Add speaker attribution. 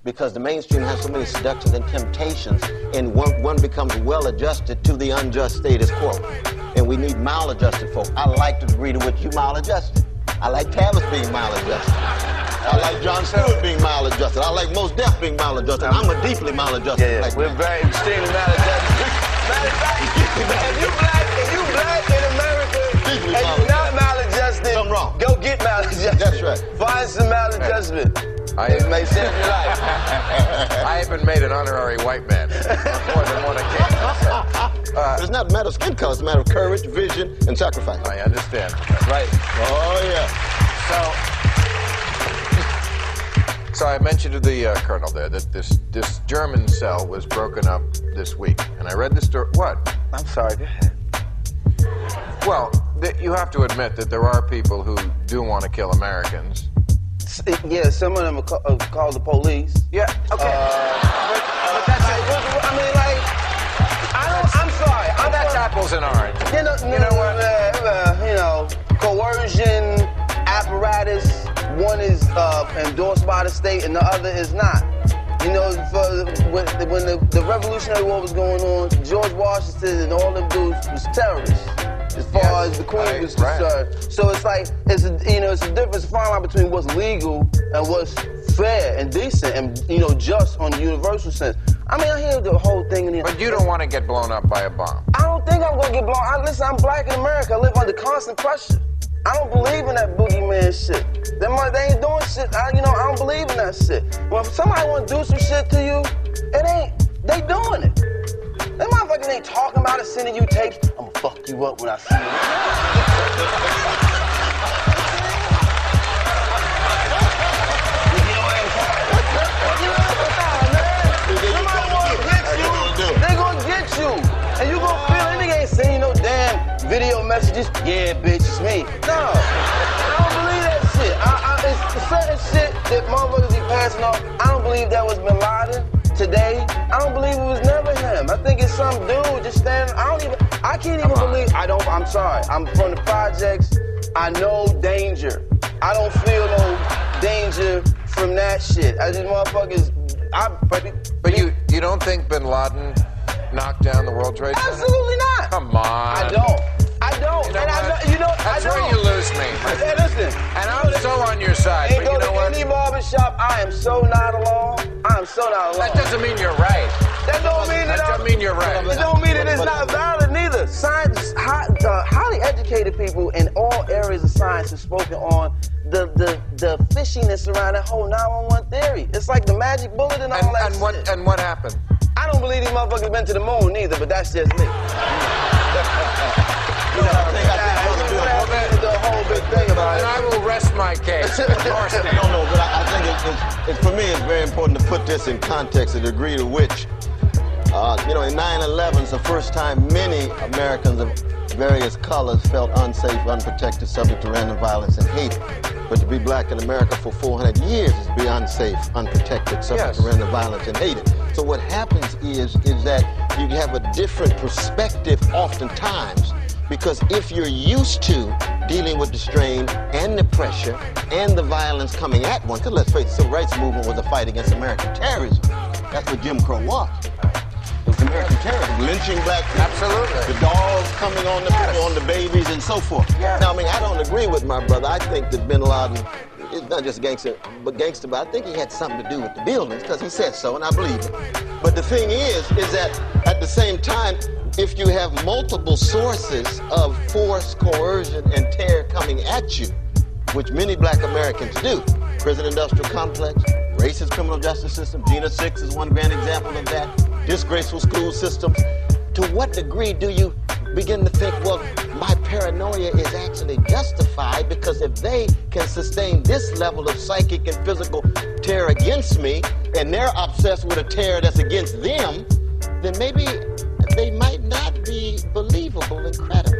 Speaker 1: because the mainstream has so many seductions and temptations, and one becomes well-adjusted to the unjust status quo. And we need maladjusted folk. I like the degree to which you maladjusted. I like Tavis being maladjusted. I like John Stewart being maladjusted. I like Mos Def being maladjusted. I'm a deeply maladjusted.
Speaker 2: Yeah,
Speaker 1: like
Speaker 2: we're very extremely maladjusted. Matter of fact, if you black in America and you're not maladjusted,
Speaker 1: something wrong.
Speaker 2: Go get maladjusted.
Speaker 1: That's right.
Speaker 2: Find some maladjustment. It may save your life.
Speaker 3: I have been made an honorary white man on more than one occasion.
Speaker 1: It's not a matter of skin color, it's a matter of courage, vision, and sacrifice.
Speaker 3: I understand.
Speaker 2: Right.
Speaker 1: Oh, yeah.
Speaker 3: So I mentioned to the colonel there that this German cell was broken up this week, and I read the story. What?
Speaker 2: I'm sorry, go ahead.
Speaker 3: Well, you have to admit that there are people who do want to kill Americans.
Speaker 2: Yeah, some of them are called the police.
Speaker 3: Yeah, okay.
Speaker 2: But that's it. I mean, like, I'm sorry.
Speaker 3: That's apples and oranges.
Speaker 2: You know what? Coercion apparatus. One is endorsed by the state and the other is not. You know, when the Revolutionary War was going on, George Washington and all them dudes was terrorists, as far as the Queen was concerned. Right. So it's like, it's a difference, a fine line between what's legal and what's fair and decent and, just on the universal sense. I mean, I hear the whole thing in the...
Speaker 3: But you don't want to get blown up by a bomb.
Speaker 2: I don't think I'm going to get blown. Listen, I'm black in America. I live under constant pressure. I don't believe in that boogeyman shit. They ain't doing shit. I don't believe in that shit. Well, if somebody want to do some shit to you, they doing it. Them motherfuckers ain't talking about it, sending you tapes. I'm gonna fuck you up when I see you. They gonna get you. And you gonna feel it. Nigga ain't sending no damn video messages. Yeah, bitch, it's me. No. I don't believe that shit. It's certain shit that motherfuckers be passing off. I don't believe that was Bin Laden today. I don't believe it was never him. I think it's some dude just standing. I can't even believe. I'm sorry. I'm from the projects. I know danger. I don't feel no danger from that shit. These motherfuckers.
Speaker 3: But you don't think Bin Laden knocked down the World Trade Center?
Speaker 2: Absolutely not.
Speaker 3: Come on.
Speaker 2: I don't.
Speaker 3: That's where you lose me.
Speaker 2: Hey, listen.
Speaker 3: And I'm so on your side.
Speaker 2: And
Speaker 3: but
Speaker 2: go
Speaker 3: you know
Speaker 2: to
Speaker 3: what?
Speaker 2: any barbershop. I am so not alone. I am so not alone.
Speaker 3: That doesn't mean you're right.
Speaker 2: That don't mean that.
Speaker 3: That doesn't mean you're right.
Speaker 2: It don't mean that it's not valid neither. Science, highly educated people in all areas of science have spoken on the fishiness around that whole 911 theory. It's like the magic bullet and all that shit.
Speaker 3: And what happened?
Speaker 2: I don't believe these motherfuckers been to the moon neither, but that's just me. I think the whole big thing about it.
Speaker 3: And I will rest my case.
Speaker 1: No, but I think for me it's very important to put this in context, the degree to which, in 9/11, it's the first time many Americans of various colors felt unsafe, unprotected, subject to random violence and hate. But to be black in America for 400 years is to be unsafe, unprotected, subject to random violence and hated. So what happens is that you have a different perspective oftentimes, because if you're used to dealing with the strain and the pressure and the violence coming at one, because let's face it, the civil rights movement was a fight against American terrorism. That's what Jim Crow was. It was American terrorism, lynching black people.
Speaker 3: Absolutely.
Speaker 1: The dogs coming on the people, on the babies, and so forth.
Speaker 3: Yes.
Speaker 1: Now, I don't agree with my brother. I think that Bin Laden is not just gangster, but I think he had something to do with the buildings, because he said so, and I believe it. But the thing is that at the same time, if you have multiple sources of force, coercion, and terror coming at you, which many black Americans do, prison industrial complex, racist criminal justice system, Gina 6 is one grand example of that, disgraceful school systems, to what degree do you begin to think, well, my paranoia is actually justified, because if they can sustain this level of psychic and physical terror against me, and they're obsessed with a terror that's against them, then maybe they might not be believable and credible.